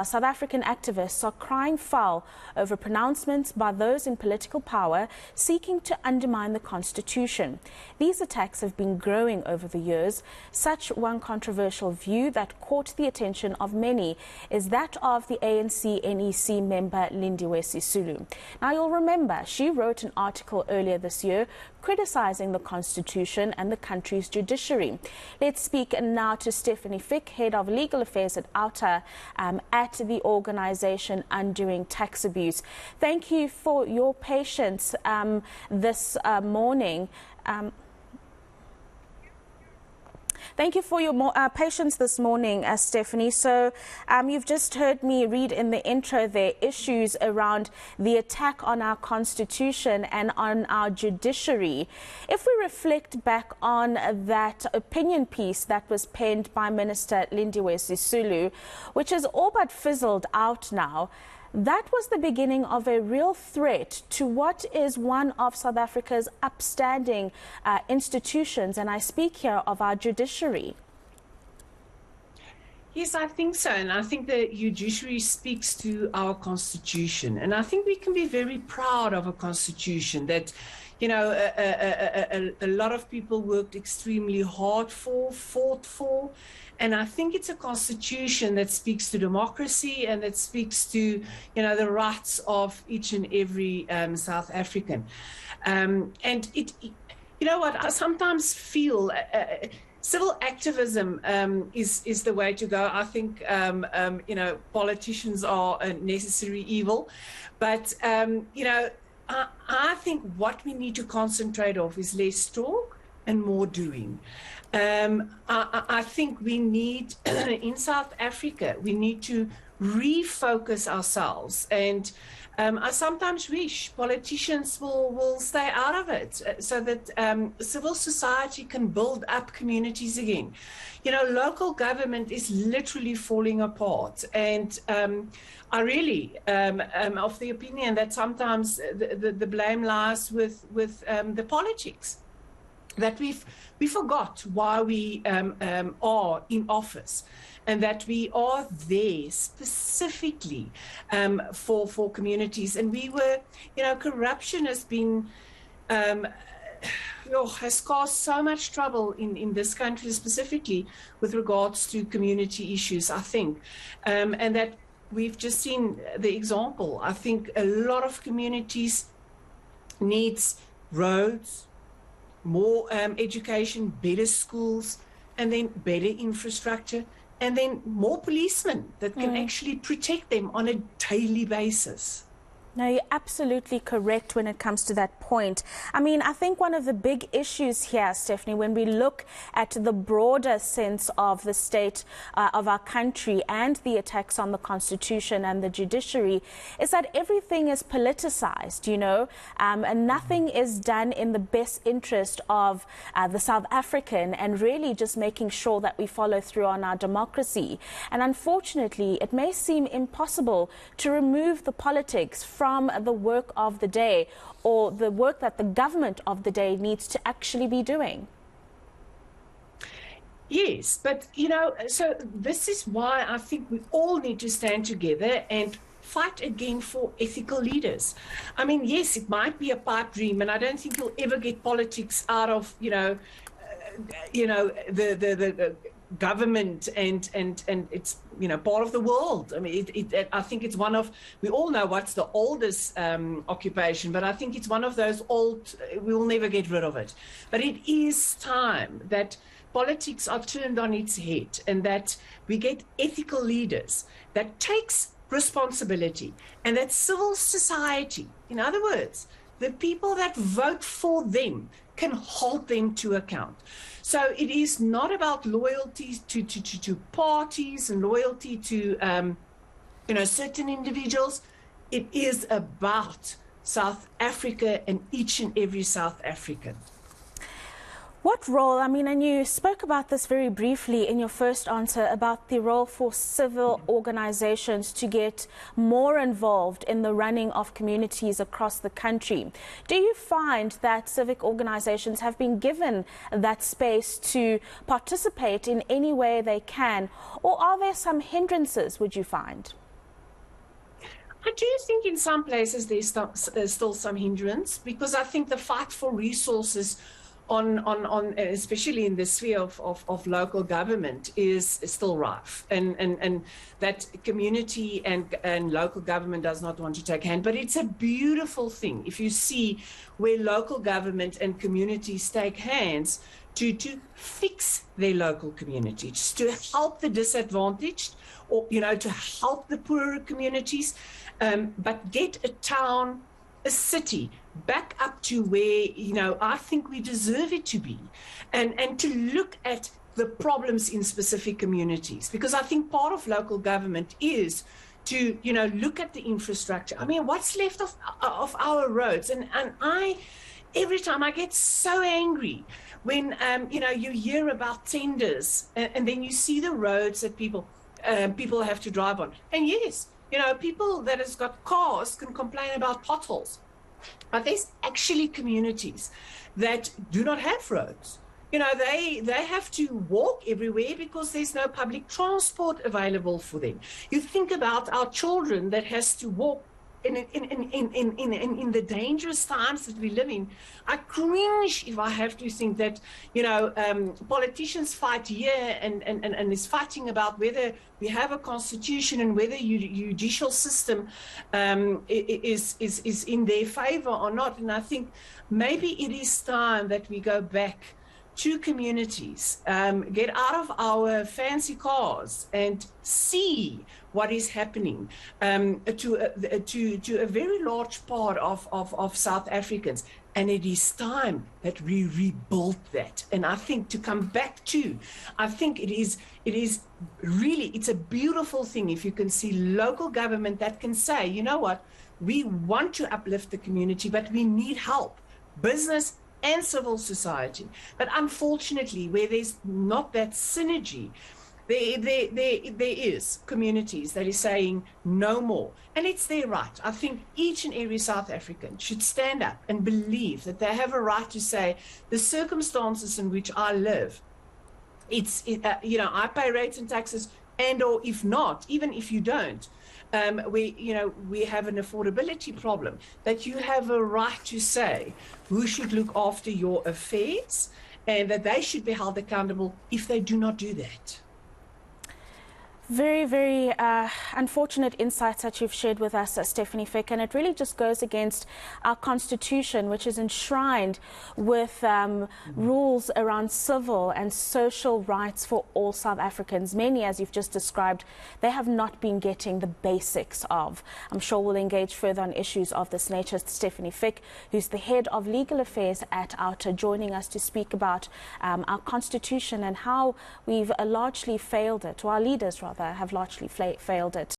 South African activists are crying foul over pronouncements by those in political power seeking to undermine the constitution. These attacks have been growing over the years. Such one controversial view that caught the attention of many is that of the ANC-NEC member Lindiwe Sisulu. Now, you'll remember she wrote an article earlier this year criticizing the constitution and the country's judiciary. Let's speak now to Stefanie Fick, head of legal affairs at OUTA, at the organization Undoing Tax Abuse. Thank you for your patience this morning. Thank you for your patience this morning, Stefanie. So you've just heard me read in the intro there issues around the attack on our constitution and on our judiciary. If we reflect back on that opinion piece that was penned by Minister Lindiwe Sisulu, which has all but fizzled out now, that was the beginning of a real threat to what is one of South Africa's upstanding institutions, and I speak here of our judiciary. Yes, I think so, and I think the judiciary speaks to our constitution, and I think we can be very proud of a constitution that, you know, a lot of people worked extremely hard for, fought for, and I think it's a constitution that speaks to democracy and that speaks to, you know, the rights of each and every South African. And it, you know what, I sometimes feel civil activism is the way to go. I think, you know, politicians are a necessary evil, but, you know, I think what we need to concentrate on is less talk and more doing. I think we need, in South Africa, we need to refocus ourselves. And I sometimes wish politicians will stay out of it so that civil society can build up communities again. You know, local government is literally falling apart. And I really am of the opinion that sometimes the blame lies with the politics. That we forgot why we are in office, and that we are there specifically for communities. And we were, you know, corruption has been has caused so much trouble in this country, specifically with regards to community issues, I think, and that we've just seen the example. I think a lot of communities needs roads, more education, better schools, and then better infrastructure, and then more policemen that can actually protect them on a daily basis. No, you're absolutely correct when it comes to that point. I mean, I think one of the big issues here, Stefanie, when we look at the broader sense of the state of our country and the attacks on the constitution and the judiciary, is that everything is politicized, you know, and nothing is done in the best interest of the South African, and really just making sure that we follow through on our democracy. And unfortunately, it may seem impossible to remove the politics from the work of the day, or the work that the government of the day needs to actually be doing. Yes, but, you know, so this is why I think we all need to stand together and fight again for ethical leaders. I mean, yes, it might be a pipe dream, and I don't think you'll ever get politics out of, you know, the government, and it's, you know, part of the world. I mean, I think it's one of, we all know what's the oldest occupation, but I think it's one of those old, we will never get rid of it. But it is time that politics are turned on its head, and that we get ethical leaders that takes responsibility, and that civil society, in other words, the people that vote for them, can hold them to account. So it is not about loyalty to parties and loyalty to you know, certain individuals. It is about South Africa and each and every South African. What role, I mean, and you spoke about this very briefly in your first answer about the role for civil organizations to get more involved in the running of communities across the country. Do you find that civic organizations have been given that space to participate in any way they can, or are there some hindrances, would you find? I do think in some places there's still some hindrance, because I think the fight for resources on especially in the sphere of local government is still rife, and that community and local government does not want to take hand. But it's a beautiful thing if you see where local government and communities take hands to fix their local communities, to help the disadvantaged, or to help the poorer communities, but get a town, a city back up to where I think we deserve it to be, and to look at the problems in specific communities, because I think part of local government is to look at the infrastructure. I mean, what's left of our roads, and I every time I get so angry when you hear about tenders, and then you see the roads that people have to drive on. And yes, people that has got cars can complain about potholes, but there's actually communities that do not have roads. They have to walk everywhere because there's no public transport available for them. You think about our children that has to walk in the dangerous times that we live in. I cringe if I have to think that politicians fight here and is fighting about whether we have a constitution and whether judicial system is in their favor or not. And I think maybe it is time that we go back to communities, get out of our fancy cars and see what is happening to a very large part of South Africans. And it is time that we rebuild that. And I think to come back to, I think it is really, it's a beautiful thing if you can see local government that can say, you know what, we want to uplift the community, but we need help. Business and civil society. But unfortunately, where there's not that synergy, there is communities that is saying no more. And it's their right. I think each and every South African should stand up and believe that they have a right to say, the circumstances in which I live, I pay rates and taxes, and or if not, even if you don't, we have an affordability problem, that you have a right to say who should look after your affairs, and that they should be held accountable if they do not do that. Very, very unfortunate insights that you've shared with us, Stefanie Fick, and it really just goes against our constitution, which is enshrined with rules around civil and social rights for all South Africans. Many, as you've just described, they have not been getting the basics of. I'm sure we'll engage further on issues of this nature. Stefanie Fick, who's the head of legal affairs at OUTA, joining us to speak about our constitution and how we've largely failed it, or our leaders rather have largely failed it.